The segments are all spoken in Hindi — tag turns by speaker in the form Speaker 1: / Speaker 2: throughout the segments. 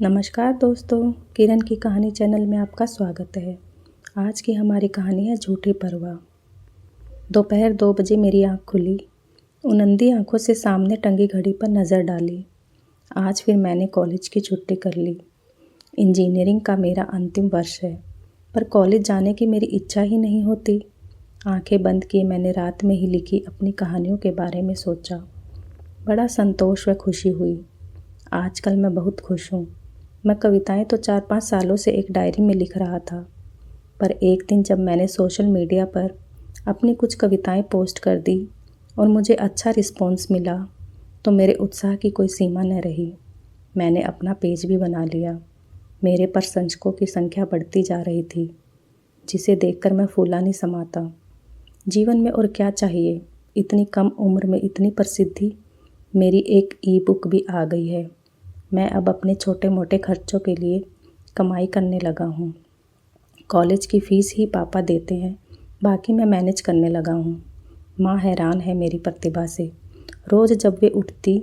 Speaker 1: नमस्कार दोस्तों, किरण की कहानी चैनल में आपका स्वागत है। आज की हमारी कहानी है झूठी परवाह। दोपहर 2 बजे मेरी आँख खुली। उनंदी आँखों से सामने टंगी घड़ी पर नज़र डाली। आज फिर मैंने कॉलेज की छुट्टी कर ली। इंजीनियरिंग का मेरा अंतिम वर्ष है, पर कॉलेज जाने की मेरी इच्छा ही नहीं होती। आंखें बंद किए मैंने रात में ही लिखी अपनी कहानियों के बारे में सोचा। बड़ा संतोष व खुशी हुई। आजकल मैं बहुत खुश हूँ। मैं कविताएं तो 4-5 सालों से एक डायरी में लिख रहा था, पर एक दिन जब मैंने सोशल मीडिया पर अपनी कुछ कविताएं पोस्ट कर दी और मुझे अच्छा रिस्पॉन्स मिला, तो मेरे उत्साह की कोई सीमा न रही। मैंने अपना पेज भी बना लिया। मेरे प्रशंसकों की संख्या बढ़ती जा रही थी, जिसे देखकर मैं फूला नहीं समाता। जीवन में और क्या चाहिए? इतनी कम उम्र में इतनी प्रसिद्धि। मेरी एक ई-बुक भी आ गई है। मैं अब अपने छोटे मोटे खर्चों के लिए कमाई करने लगा हूँ। कॉलेज की फ़ीस ही पापा देते हैं, बाकी मैं मैनेज करने लगा हूँ। माँ हैरान है मेरी प्रतिभा से। रोज़ जब वे उठती,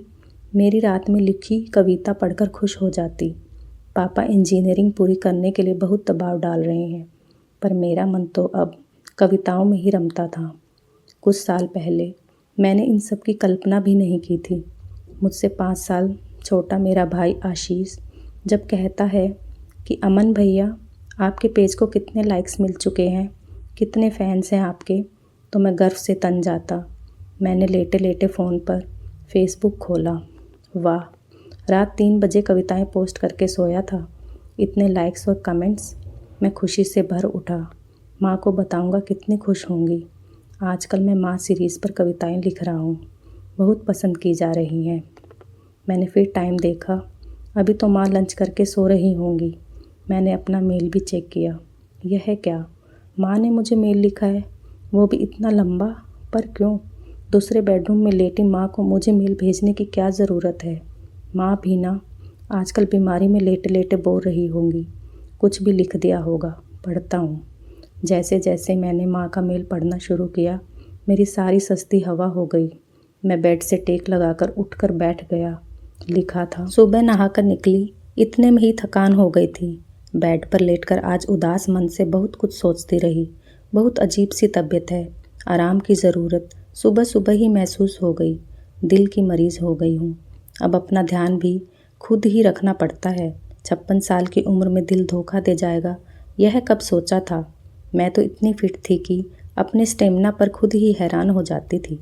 Speaker 1: मेरी रात में लिखी कविता पढ़कर खुश हो जाती। पापा इंजीनियरिंग पूरी करने के लिए बहुत दबाव डाल रहे हैं, पर मेरा मन तो अब कविताओं में ही रमता था। कुछ साल पहले मैंने इन सब की कल्पना भी नहीं की थी। मुझसे 5 साल छोटा मेरा भाई आशीष जब कहता है कि अमन भैया, आपके पेज को कितने लाइक्स मिल चुके हैं, कितने फैंस हैं आपके, तो मैं गर्व से तन जाता। मैंने लेटे लेटे फ़ोन पर फेसबुक खोला। वाह, रात 3 बजे कविताएं पोस्ट करके सोया था। इतने लाइक्स और कमेंट्स। मैं खुशी से भर उठा। माँ को बताऊंगा कितनी खुश होंगी। आजकल मैं माँ सीरीज़ पर कविताएं लिख रहा हूँ। बहुत पसंद की जा रही हैं। मैंने फिर टाइम देखा। अभी तो माँ लंच करके सो रही होंगी। मैंने अपना मेल भी चेक किया। यह है क्या? माँ ने मुझे मेल लिखा है, वो भी इतना लंबा। पर क्यों? दूसरे बेडरूम में लेटी माँ को मुझे मेल भेजने की क्या ज़रूरत है? माँ भी ना आजकल बीमारी में लेटे लेटे बोल रही होंगी। कुछ भी लिख दिया होगा। पढ़ता हूँ। जैसे जैसे मैंने माँ का मेल पढ़ना शुरू किया, मेरी सारी सस्ती हवा हो गई। मैं बेड से टेक लगाकर उठकर बैठ गया। लिखा था, सुबह नहाकर निकली, इतने में ही थकान हो गई थी। बेड पर लेटकर आज उदास मन से बहुत कुछ सोचती रही। बहुत अजीब सी तबीयत है, आराम की ज़रूरत सुबह सुबह ही महसूस हो गई। दिल की मरीज़ हो गई हूँ। अब अपना ध्यान भी खुद ही रखना पड़ता है। 56 साल की उम्र में दिल धोखा दे जाएगा, यह कब सोचा था। मैं तो इतनी फिट थी कि अपने स्टेमिना पर खुद ही हैरान हो जाती थी।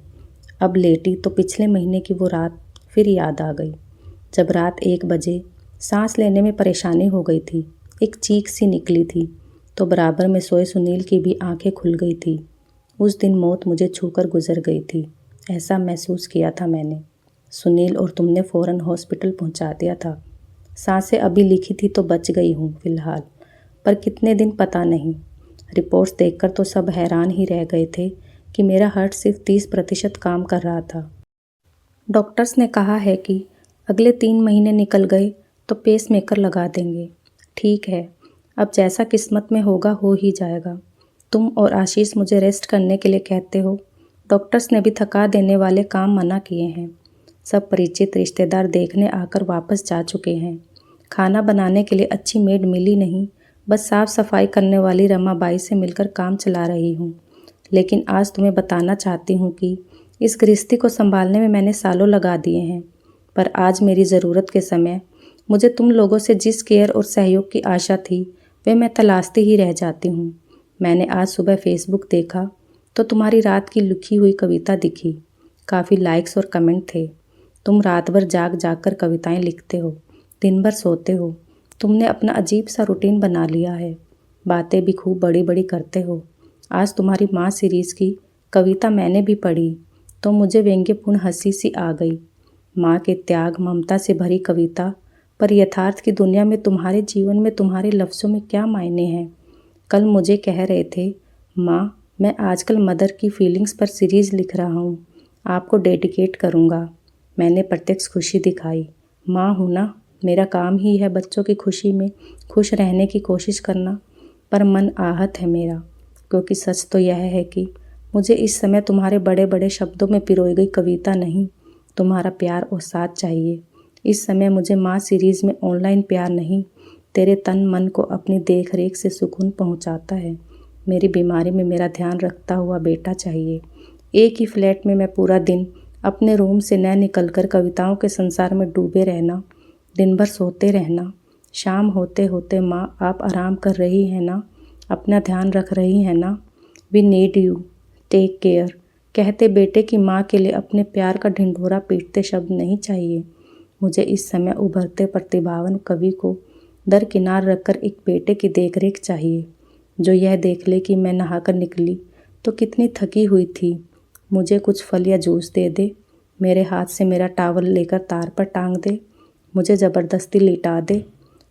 Speaker 1: अब लेटी तो पिछले महीने की वो रात फिर याद आ गई, जब रात 1 बजे सांस लेने में परेशानी हो गई थी। एक चीख सी निकली थी, तो बराबर में सोए सुनील की भी आंखें खुल गई थी। उस दिन मौत मुझे छूकर गुजर गई थी, ऐसा महसूस किया था मैंने। सुनील और तुमने फ़ौरन हॉस्पिटल पहुंचा दिया था। सांसें अभी लिखी थी तो बच गई हूँ फिलहाल, पर कितने दिन पता नहीं। रिपोर्ट्स देखकर तो सब हैरान ही रह गए थे कि मेरा हार्ट सिर्फ 30% काम कर रहा था। डॉक्टर्स ने कहा है कि अगले 3 महीने निकल गए तो पेसमेकर लगा देंगे। ठीक है, अब जैसा किस्मत में होगा हो ही जाएगा। तुम और आशीष मुझे रेस्ट करने के लिए कहते हो। डॉक्टर्स ने भी थका देने वाले काम मना किए हैं। सब परिचित रिश्तेदार देखने आकर वापस जा चुके हैं। खाना बनाने के लिए अच्छी मेड मिली नहीं, बस साफ़ सफाई करने वाली रमाबाई से मिलकर काम चला रही हूँ। लेकिन आज तुम्हें बताना चाहती हूँ कि इस गृहस्थी को संभालने में मैंने सालों लगा दिए हैं, पर आज मेरी ज़रूरत के समय मुझे तुम लोगों से जिस केयर और सहयोग की आशा थी, वह मैं तलाशती ही रह जाती हूँ। मैंने आज सुबह फेसबुक देखा तो तुम्हारी रात की लिखी हुई कविता दिखी। काफ़ी लाइक्स और कमेंट थे। तुम रात भर जाग जाग कर कविताएँ लिखते हो, दिन भर सोते हो। तुमने अपना अजीब सा रूटीन बना लिया है। बातें भी खूब बड़ी बड़ी करते हो। आज तुम्हारी माँ सीरीज़ की कविता मैंने भी पढ़ी तो मुझे व्यंग्यपूर्ण हंसी सी आ गई। माँ के त्याग ममता से भरी कविता, पर यथार्थ की दुनिया में तुम्हारे जीवन में तुम्हारे लफ्ज़ों में क्या मायने हैं। कल मुझे कह रहे थे, माँ मैं आजकल मदर की फीलिंग्स पर सीरीज़ लिख रहा हूँ, आपको डेडिकेट करूँगा। मैंने प्रत्यक्ष खुशी दिखाई। माँ हूँ ना, मेरा काम ही है बच्चों की खुशी में खुश रहने की कोशिश करना। पर मन आहत है मेरा, क्योंकि सच तो यह है कि मुझे इस समय तुम्हारे बड़े बड़े शब्दों में पिरोई गई कविता नहीं, तुम्हारा प्यार और साथ चाहिए। इस समय मुझे माँ सीरीज़ में ऑनलाइन प्यार नहीं, तेरे तन मन को अपनी देख रेख से सुकून पहुँचाता है। मेरी बीमारी में मेरा ध्यान रखता हुआ बेटा चाहिए। एक ही फ्लैट में मैं पूरा दिन अपने रूम से न निकलकर कविताओं के संसार में डूबे रहना, दिन भर सोते रहना। शाम होते होते माँ आप आराम कर रही हैं ना, अपना ध्यान रख रही हैं ना, we need you, take care कहते बेटे की माँ के लिए अपने प्यार का ढिंढोरा पीटते शब्द नहीं चाहिए। मुझे इस समय उभरते प्रतिभावान कवि को दरकिनार रखकर एक बेटे की देखरेख चाहिए, जो यह देख ले कि मैं नहाकर निकली तो कितनी थकी हुई थी। मुझे कुछ फल या जूस दे दे, मेरे हाथ से मेरा टावल लेकर तार पर टांग दे, मुझे ज़बरदस्ती लिटा दे।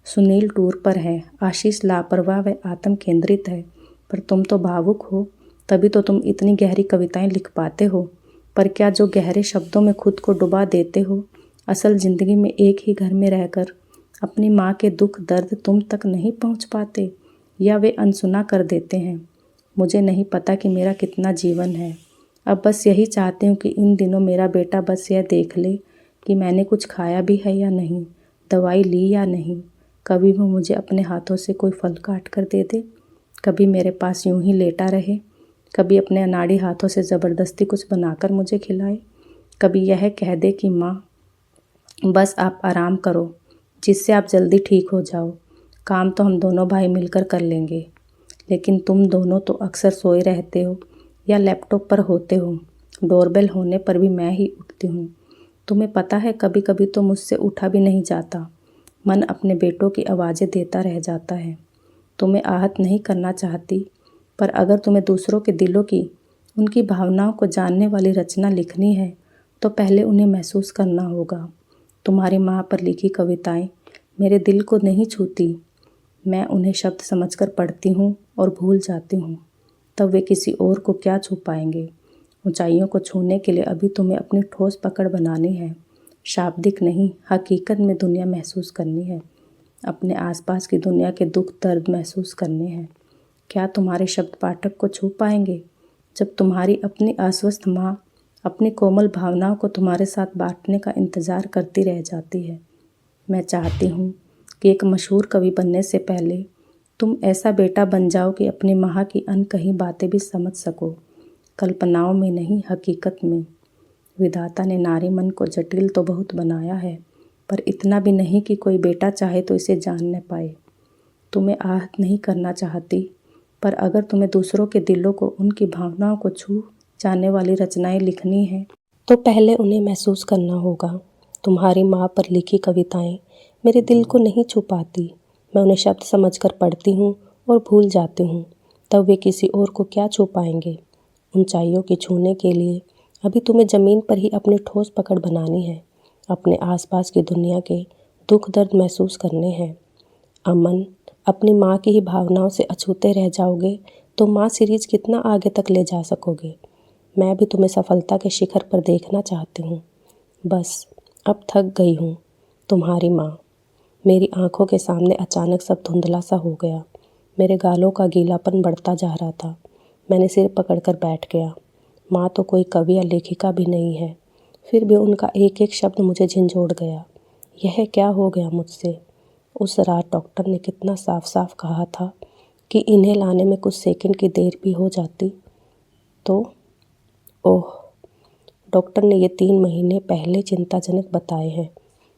Speaker 1: सुनील टूर पर है, आशीष लापरवाह व आत्म केंद्रित है, पर तुम तो भावुक हो, तभी तो तुम इतनी गहरी कविताएं लिख पाते हो। पर क्या जो गहरे शब्दों में खुद को डुबा देते हो, असल ज़िंदगी में एक ही घर में रहकर अपनी माँ के दुख दर्द तुम तक नहीं पहुँच पाते, या वे अनसुना कर देते हैं? मुझे नहीं पता कि मेरा कितना जीवन है। अब बस यही चाहती हूँ कि इन दिनों मेरा बेटा बस यह देख ले कि मैंने कुछ खाया भी है या नहीं, दवाई ली या नहीं। कभी वो मुझे अपने हाथों से कोई फल काट कर दे दे, कभी मेरे पास यूं ही लेटा रहे, कभी अपने अनाड़ी हाथों से ज़बरदस्ती कुछ बनाकर मुझे खिलाए, कभी यह कह दे कि माँ बस आप आराम करो, जिससे आप जल्दी ठीक हो जाओ, काम तो हम दोनों भाई मिलकर कर लेंगे। लेकिन तुम दोनों तो अक्सर सोए रहते हो या लैपटॉप पर होते हो, डोरबेल होने पर भी मैं ही उठती हूँ। तुम्हें पता है कभी कभी तो मुझसे उठा भी नहीं जाता, मन अपने बेटों की आवाज़ें देता रह जाता है। तुम्हें आहत नहीं करना चाहती, पर अगर तुम्हें दूसरों के दिलों की, उनकी भावनाओं को जानने वाली रचना लिखनी है तो पहले उन्हें महसूस करना होगा। तुम्हारी माँ पर लिखी कविताएं मेरे दिल को नहीं छूती, मैं उन्हें शब्द समझकर पढ़ती हूँ और भूल जाती हूँ, तब वे किसी और को क्या छू पाएंगे। ऊंचाइयों को छूने के लिए अभी तुम्हें अपनी ठोस पकड़ बनानी है, शाब्दिक नहीं, हकीकत में दुनिया महसूस करनी है, अपने आसपास की दुनिया के दुख दर्द महसूस करने हैं। क्या तुम्हारे शब्द पाठक को छू पाएंगे, जब तुम्हारी अपनी अस्वस्थ माँ अपनी कोमल भावनाओं को तुम्हारे साथ बांटने का इंतज़ार करती रह जाती है। मैं चाहती हूँ कि एक मशहूर कवि बनने से पहले तुम ऐसा बेटा बन जाओ कि अपनी माँ की अनकही बातें भी समझ सको, कल्पनाओं में नहीं हकीकत में। विधाता ने नारी मन को जटिल तो बहुत बनाया है, पर इतना भी नहीं कि कोई बेटा चाहे तो इसे जान न पाए। तुम्हें आहत नहीं करना चाहती, पर अगर तुम्हें दूसरों के दिलों को, उनकी भावनाओं को छू जाने वाली रचनाएं लिखनी है तो पहले उन्हें महसूस करना होगा। तुम्हारी माँ पर लिखी कविताएं मेरे दिल को नहीं छू पाती, मैं उन्हें शब्द समझकर पढ़ती हूँ और भूल जाती हूँ, तब वे किसी और को क्या छू पाएंगे। ऊंचाइयों की छूने के लिए अभी तुम्हें ज़मीन पर ही अपनी ठोस पकड़ बनानी है, अपने आसपास की दुनिया के दुख दर्द महसूस करने हैं। अमन, अपनी माँ की ही भावनाओं से अछूते रह जाओगे तो माँ सीरीज कितना आगे तक ले जा सकोगे। मैं भी तुम्हें सफलता के शिखर पर देखना चाहती हूँ। बस अब थक गई हूँ। तुम्हारी माँ। मेरी आंखों के सामने अचानक सब धुंधला सा हो गया, मेरे गालों का गीलापन बढ़ता जा रहा था। मैंने सिर पकड़कर बैठ गया। माँ तो कोई कवि या लेखिका भी नहीं है, फिर भी उनका एक एक शब्द मुझे झंझोड़ गया। यह क्या हो गया मुझसे। उस रात डॉक्टर ने कितना साफ साफ कहा था कि इन्हें लाने में कुछ सेकंड की देर भी हो जाती तो। ओह, डॉक्टर ने ये 3 महीने पहले चिंताजनक बताए हैं।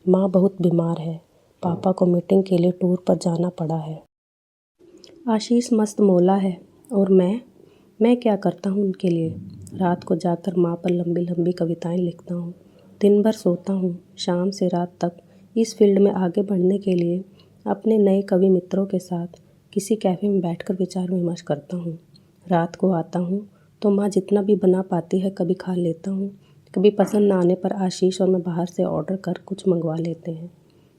Speaker 1: माँ बहुत बीमार है, पापा को मीटिंग के लिए टूर पर जाना पड़ा है, आशीष मस्त मौला है, और मैं क्या करता हूँ उनके लिए। रात को जाकर माँ पर लंबी लंबी कविताएं लिखता हूँ, दिन भर सोता हूँ, शाम से रात तक इस फील्ड में आगे बढ़ने के लिए अपने नए कवि मित्रों के साथ किसी कैफ़े में बैठकर विचार विमर्श करता हूँ। रात को आता हूँ तो माँ जितना भी बना पाती है कभी खा लेता हूँ, कभी पसंद ना आने पर आशीष और मैं बाहर से ऑर्डर कर कुछ मंगवा लेते हैं।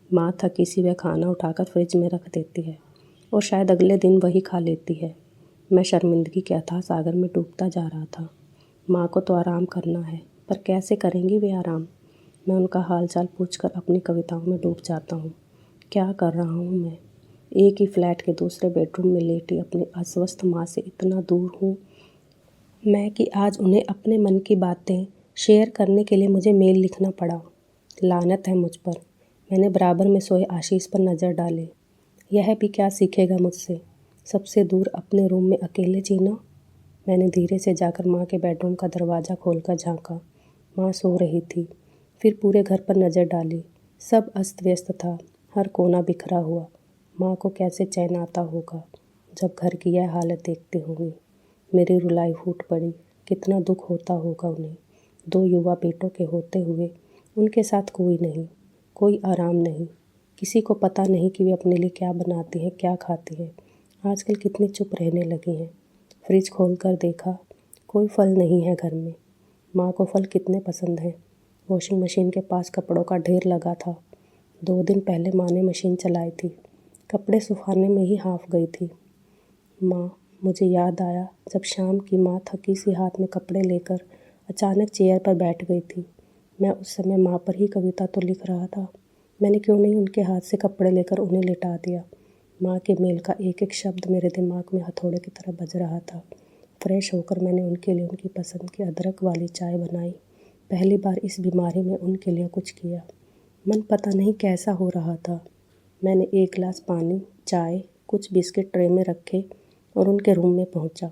Speaker 1: माँ थकी सी वह खाना उठाकर फ्रिज में रख देती है और शायद अगले दिन वही खा लेती है। मैं शर्मिंदगी के अथाह सागर में डूबता जा रहा था। माँ को तो आराम करना है, पर कैसे करेंगी वे आराम। मैं उनका हालचाल पूछकर अपनी कविताओं में डूब जाता हूँ। क्या कर रहा हूँ मैं। एक ही फ्लैट के दूसरे बेडरूम में लेटी अपनी अस्वस्थ माँ से इतना दूर हूँ मैं कि आज उन्हें अपने मन की बातें शेयर करने के लिए मुझे मेल लिखना पड़ा। लानत है मुझ पर, मैंने बराबर में सोए आशीष पर नज़र डाली। यह भी क्या सीखेगा मुझसे, सबसे दूर अपने रूम में अकेले जीना। मैंने धीरे से जाकर माँ के बेडरूम का दरवाज़ा खोलकर झाँका। माँ सो रही थी। फिर पूरे घर पर नज़र डाली। सब अस्त व्यस्त था, हर कोना बिखरा हुआ। माँ को कैसे चैन आता होगा जब घर की यह हालत देखती होंगी। मेरी रुलाई फूट पड़ी। कितना दुख होता होगा उन्हें। 2 युवा बेटों के होते हुए उनके साथ कोई नहीं, कोई आराम नहीं। किसी को पता नहीं कि वे अपने लिए क्या बनाती हैं, क्या खाती हैं। आजकल कितनी चुप रहने लगी हैं। फ्रिज खोलकर देखा, कोई फल नहीं है घर में। माँ को फल कितने पसंद हैं। वॉशिंग मशीन के पास कपड़ों का ढेर लगा था। 2 दिन पहले माँ ने मशीन चलाई थी। कपड़े सुखाने में ही हाफ गई थी। माँ, मुझे याद आया जब शाम की माँ थकी सी हाथ में कपड़े लेकर अचानक चेयर पर बैठ गई थी। मैं उस समय माँ पर ही कविता तो लिख रहा था। मैंने क्यों नहीं उनके हाथ से कपड़े लेकर उन्हें लिटा दिया। माँ के मेल का एक एक शब्द मेरे दिमाग में हथौड़े की तरह बज रहा था। फ्रेश होकर मैंने उनके लिए उनकी पसंद की अदरक वाली चाय बनाई। पहली बार इस बीमारी में उनके लिए कुछ किया। मन पता नहीं कैसा हो रहा था। मैंने 1 गिलास पानी, चाय, कुछ बिस्किट ट्रे में रखे और उनके रूम में पहुंचा।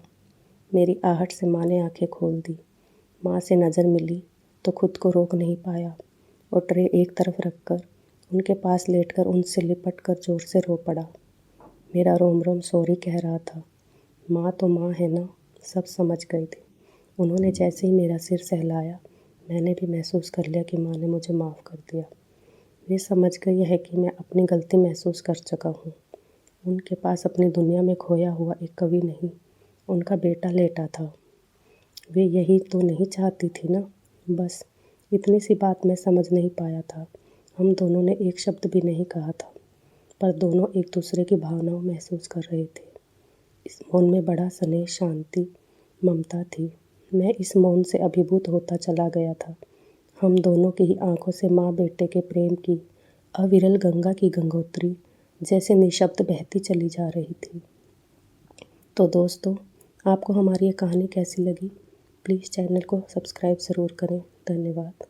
Speaker 1: मेरी आहट से माँ ने आंखें खोल दी। माँ से नज़र मिली तो खुद को रोक नहीं पाया और ट्रे एक तरफ रखकर उनके पास लेटकर उनसे लिपट कर ज़ोर से रो पड़ा। मेरा रोम रोम सॉरी कह रहा था। माँ तो माँ है ना, सब समझ गई थी। उन्होंने जैसे ही मेरा सिर सहलाया, मैंने भी महसूस कर लिया कि माँ ने मुझे माफ़ कर दिया। वे समझ गई है कि मैं अपनी गलती महसूस कर चुका हूँ। उनके पास अपनी दुनिया में खोया हुआ एक कवि नहीं, उनका बेटा लेटा था। वे यही तो नहीं चाहती थी ना। बस इतनी सी बात मैं समझ नहीं पाया था। हम दोनों ने एक शब्द भी नहीं कहा था, पर दोनों एक दूसरे की भावनाओं महसूस कर रहे थे। इस मौन में बड़ा स्नेह, शांति, ममता थी। मैं इस मौन से अभिभूत होता चला गया था। हम दोनों की ही आंखों से माँ बेटे के प्रेम की अविरल गंगा की गंगोत्री जैसे निःशब्द बहती चली जा रही थी। तो दोस्तों, आपको हमारी ये कहानी कैसी लगी? प्लीज़ चैनल को सब्सक्राइब ज़रूर करें। धन्यवाद।